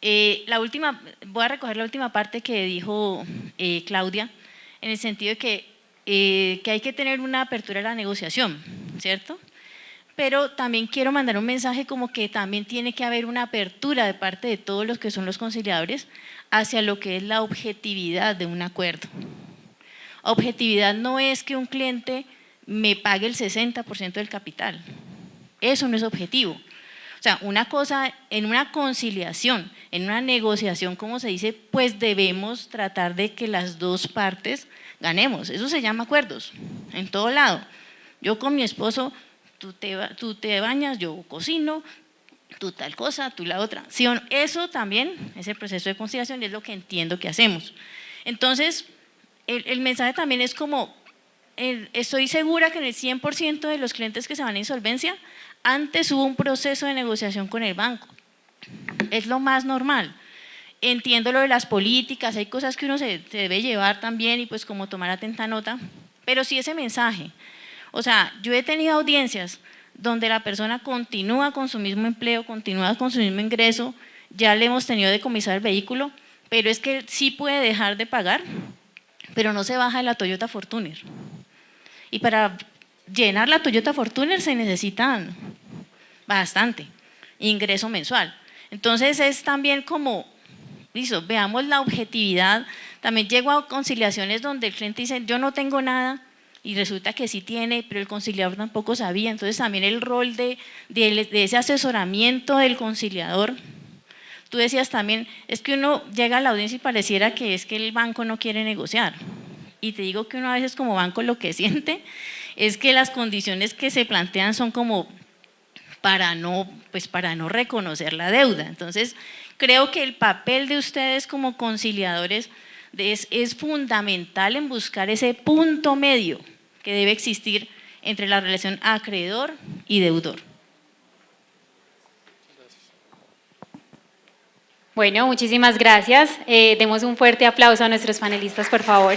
Voy a recoger la última parte que dijo Claudia, en el sentido de que hay que tener una apertura a la negociación, ¿cierto? Pero también quiero mandar un mensaje como que también tiene que haber una apertura de parte de todos los que son los conciliadores hacia lo que es la objetividad de un acuerdo. Objetividad no es que un cliente me pague el 60% del capital, eso no es objetivo. O sea, una cosa, en una conciliación, en una negociación, como se dice, pues debemos tratar de que las dos partes ganemos, eso se llama acuerdos, en todo lado. Yo con mi esposo, tú te bañas, yo cocino, tú tal cosa, tú la otra. ¿Sí? Eso también es el proceso de conciliación y es lo que entiendo que hacemos. Entonces, el mensaje también es como, estoy segura que en el 100% de los clientes que se van a insolvencia, antes hubo un proceso de negociación con el banco. Es lo más normal. Entiendo lo de las políticas, hay cosas que uno se debe llevar también y pues como tomar atenta nota, pero sí ese mensaje. O sea, yo he tenido audiencias donde la persona continúa con su mismo empleo, continúa con su mismo ingreso, ya le hemos tenido decomisar el vehículo, pero es que sí puede dejar de pagar, pero no se baja de la Toyota Fortuner. Y para llenar la Toyota Fortuner se necesitan bastante ingreso mensual. Entonces es también como, listo, veamos la objetividad. También llego a conciliaciones donde el cliente dice, yo no tengo nada, y resulta que sí tiene, pero el conciliador tampoco sabía. Entonces también el rol de ese asesoramiento del conciliador. Tú decías también, es que uno llega a la audiencia y pareciera que es que el banco no quiere negociar. Y te digo que uno a veces como banco lo que siente es que las condiciones que se plantean son como para no reconocer la deuda. Entonces creo que el papel de ustedes como conciliadores es fundamental en buscar ese punto medio que debe existir entre la relación acreedor y deudor. Bueno, muchísimas gracias. Demos un fuerte aplauso a nuestros panelistas, por favor.